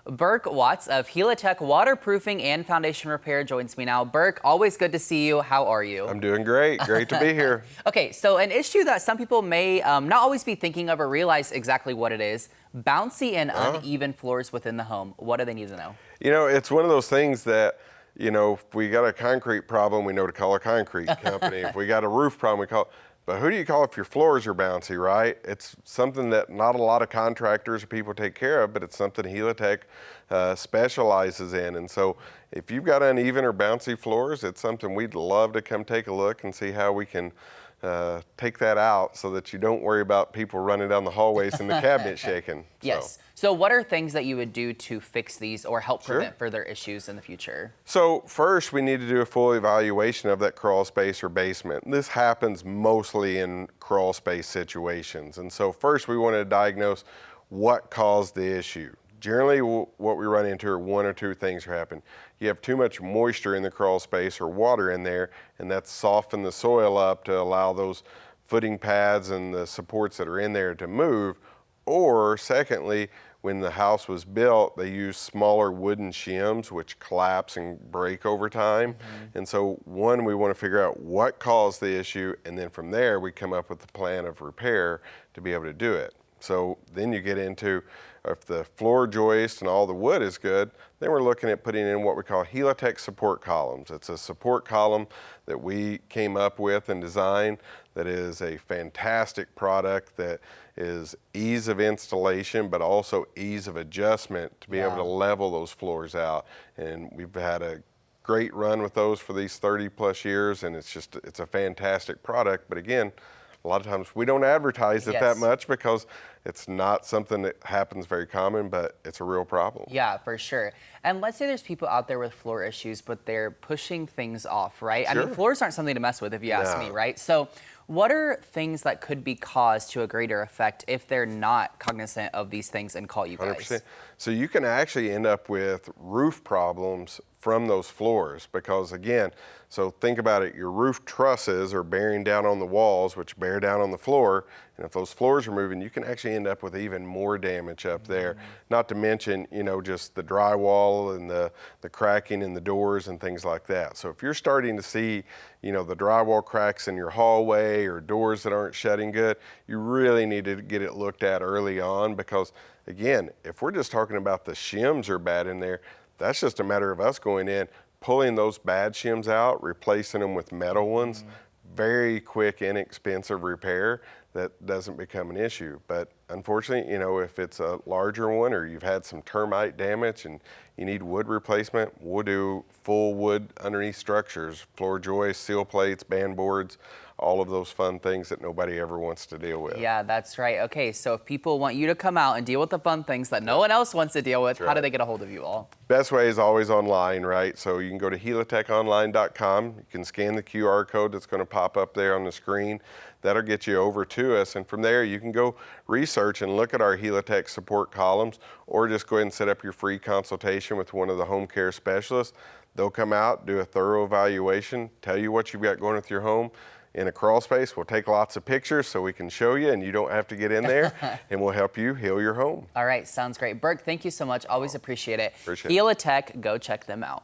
Burke Watts of Helitech Waterproofing and Foundation Repair joins me now. Burke, always good to see you. How are you? I'm doing great. Great to be here. Okay, so an issue that some people may not always be thinking of or realize exactly what it is, bouncy and uneven floors within the home. What do they need to know? You know, it's one of those things that, if we got a concrete problem, we know to call a concrete company. If we got a roof problem, we call. But who do you call if your floors are bouncy, right? It's something that not a lot of contractors or people take care of, but it's something Helitech specializes in. And so if you've got uneven or bouncy floors, it's something we'd love to come take a look and see how we can take that out so that you don't worry about people running down the hallways and the cabinet shaking. Yes. So what are things that you would do to fix these or help prevent further issues in the future? So first, we need to do a full evaluation of that crawl space or basement. This happens mostly in crawl space situations. And so first, we want to diagnose what caused the issue. Generally, what we run into are one or two things happen. You have too much moisture in the crawl space or water in there, and that's softened the soil up to allow those footing pads and the supports that are in there to move. Or secondly, when the house was built, they used smaller wooden shims, which collapse and break over time. And so one, we want to figure out what caused the issue, and then from there, we come up with a plan of repair to be able to do it. So then you get into, if the floor joist and all the wood is good, then we're looking at putting in what we call Helitech support columns. It's a support column that we came up with and designed that is a fantastic product that is ease of installation, but also ease of adjustment to be able to level those floors out. And we've had a great run with those for these 30 plus years, and it's a fantastic product. But again, a lot of times we don't advertise it that much because it's not something that happens very common, but it's a real problem. Yeah, for sure. And let's say there's people out there with floor issues, but they're pushing things off, right? I mean, floors aren't something to mess with if you ask me, right? So what are things that could be caused to a greater effect if they're not cognizant of these things and call you guys? 100%. So you can actually end up with roof problems from those floors because, again, so think about it, your roof trusses are bearing down on the walls, which bear down on the floor, and if those floors are moving, you can actually end up with even more damage up there. Not to mention, just the drywall and the cracking in the doors and things like that. So if you're starting to see, the drywall cracks in your hallway or doors that aren't shutting good, you really need to get it looked at early on because, again, if we're just talking about the shims are bad in there, that's just a matter of us going in, pulling those bad shims out, replacing them with metal ones. Very quick, inexpensive repair that doesn't become an issue. But unfortunately, if it's a larger one or you've had some termite damage and you need wood replacement, we'll do full wood underneath structures, floor joists, seal plates, band boards, all of those fun things that nobody ever wants to deal with. Yeah, that's right. Okay, so if people want you to come out and deal with the fun things that no one else wants to deal with, how do they get a hold of you all? Best way is always online, right? So you can go to helitechonline.com. You can scan the QR code that's going to pop up there on the screen. That'll get you over to us. And from there, you can go research and look at our Helitech support columns, or just go ahead and set up your free consultation with one of the home care specialists. They'll come out, do a thorough evaluation, tell you what you've got going with your home. In a crawl space, we'll take lots of pictures so we can show you and you don't have to get in there, and we'll help you heal your home. All right, sounds great. Burke, thank you so much. Always appreciate it. Appreciate it. Helitech, go check them out.